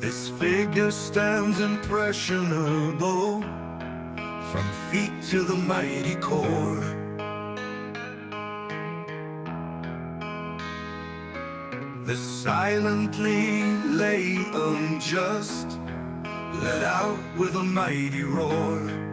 This figure stands impressionable, from feet to the mighty core. The silently lay unjust, let out with a mighty roar.